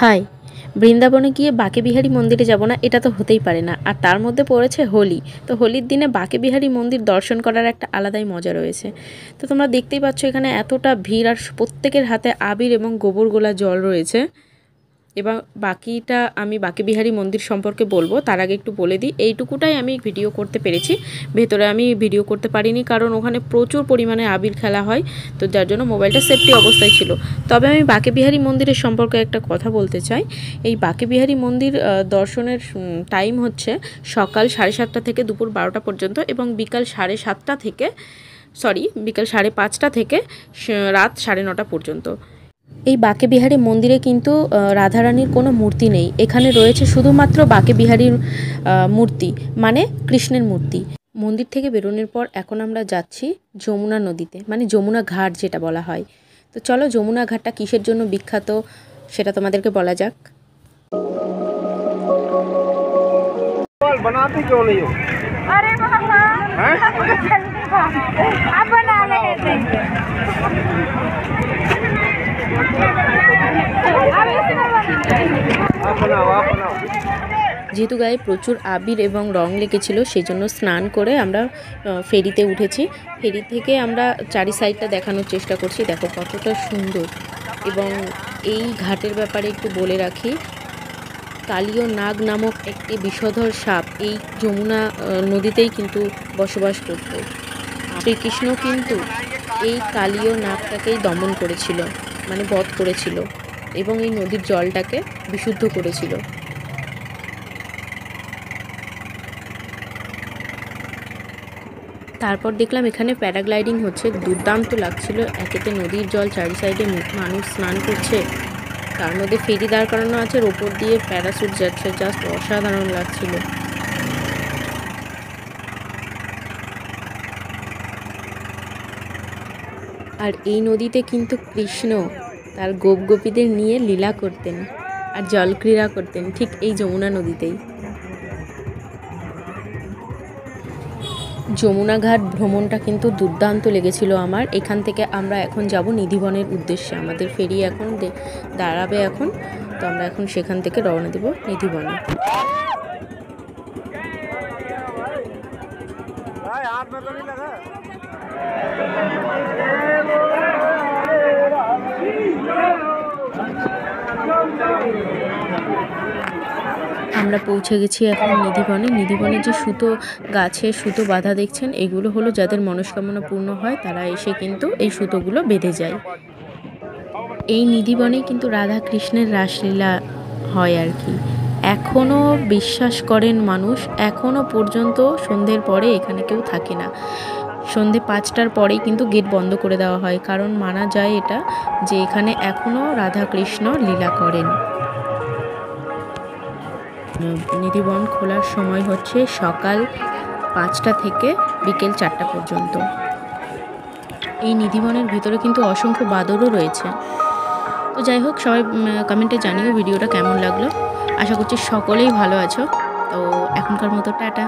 High, বৃন্দাবনে গিয়ে বাঁকে বিহারী মন্দিরে যাব না, এটা তো হতেই পারে না। আর তার মধ্যে পড়েছে হোলি। তো হোলির দিনে বাঁকে বিহারী মন্দির দর্শন করার একটা আলাদাই মজা রয়েছে। তো তোমরা দেখতেই পাচ্ছ এখানে এতটা ভিড়, আর প্রত্যেকের হাতে আবির এবং গোবর গোলা জল রয়েছে। এবং বাকিটা আমি বাঁকে বিহারী মন্দির সম্পর্কে বলবো, তার আগে একটু বলে দিই এইটুকুটাই আমি ভিডিও করতে পেরেছি। ভেতরে আমি ভিডিও করতে পারিনি, কারণ ওখানে প্রচুর পরিমাণে আবির খেলা হয়, তো যার জন্য মোবাইলটা সেফটি অবস্থায় ছিল। তবে আমি বাঁকে বিহারী মন্দিরের সম্পর্কে একটা কথা বলতে চাই। এই বাঁকে বিহারী মন্দির দর্শনের টাইম হচ্ছে সকাল 7:30 থেকে দুপুর 12টা পর্যন্ত, এবং বিকাল 5:30 থেকে বিকাল 5:30 থেকে রাত 9:30 পর্যন্ত। এই বাঁকে বিহারী মন্দিরে কিন্তু রাধারানীর কোনো মূর্তি নেই। এখানে রয়েছে শুধুমাত্র বাঁকে বিহারীর মূর্তি, মানে কৃষ্ণের মূর্তি। মন্দির থেকে বেরোনোর পর এখন আমরা যাচ্ছি যমুনা নদীতে, মানে যমুনা ঘাট যেটা বলা হয়। তো চলো, যমুনা ঘাটটা কিসের জন্য বিখ্যাত সেটা তোমাদেরকে বলা যাক। बनाते क्यों नहीं हो? अरे बाबा, आप बना लेते हैं। যেহেতু গায়ে প্রচুর আবির এবং রং লেগেছিল, সেই জন্য স্নান করে আমরা ফেরিতে উঠেছি। ফেরি থেকে আমরা চারি সাইডটা দেখানোর চেষ্টা করছি, দেখো কতটা সুন্দর। এবং এই ঘাটের ব্যাপারে একটু বলে রাখি, কালীয় নাগ নামক একটি বিষধর সাপ এই যমুনা নদীতেই কিন্তু বসবাস করত। শ্রীকৃষ্ণ কিন্তু এই কালীয় নাগটাকেই দমন করেছিল, মানে বধ করেছিল, এবং এই নদীর জলটাকে বিশুদ্ধ করেছিল। তারপর দেখলাম এখানে প্যারাগ্লাইডিং হচ্ছে, দুর্দান্ত লাগছিল। একেতে নদীর জল, চারি সাইডে মানুষ স্নান করছে, তার মধ্যে ফেরি দাঁড় করানো আছে, আর ওপর দিয়ে প্যারাশুট যাচ্ছে, জাস্ট অসাধারণ লাগছিল। আর এই নদীতে কিন্তু কৃষ্ণ তার গোপগোপীদের নিয়ে লীলা করতেন আর জলক্রীড়া করতেন, ঠিক এই যমুনা নদীতেই। যমুনা ঘাট ভ্রমণটা কিন্তু দুর্দান্ত লেগেছিল আমার। এখান থেকে আমরা এখন যাব নিধিবনের উদ্দেশ্যে। আমাদের ফেরি এখন দাঁড়াবে এখন, তো আমরা এখন সেখান থেকে রওনা দেব নিধিবনে। আমরা পৌঁছে গেছি এখন নিধিবনে। নিধিবনে যে সুতো গাছে সুতো বাঁধা দেখছেন, এগুলো হলো যাদের মনস্কামনা পূর্ণ হয়, তারা এসে কিন্তু এই সুতোগুলো বেঁধে যায়। এই নিধিবনে কিন্তু রাধা কৃষ্ণের রাসলীলা হয় আর কি। এখনও বিশ্বাস করেন মানুষ, এখনও পর্যন্ত সন্ধ্যের পরে এখানে কেউ থাকে না। সন্ধ্যে 5টার পরেই কিন্তু গেট বন্ধ করে দেওয়া হয়, কারণ মানা যায় এটা যে এখানে এখনও রাধা কৃষ্ণ লীলা করেন। নিধিবন খোলার সময় হচ্ছে সকাল 5টা থেকে বিকেল 4টা পর্যন্ত। এই নিধিবনের ভিতরে কিন্তু অসংখ্য বাদরও রয়েছে। তো যাই হোক, সবাই কমেন্টে জানিও ভিডিওটা কেমন লাগলো। আশা করছি সকলেই ভালো আছো। তো এখনকার মতো টাটা।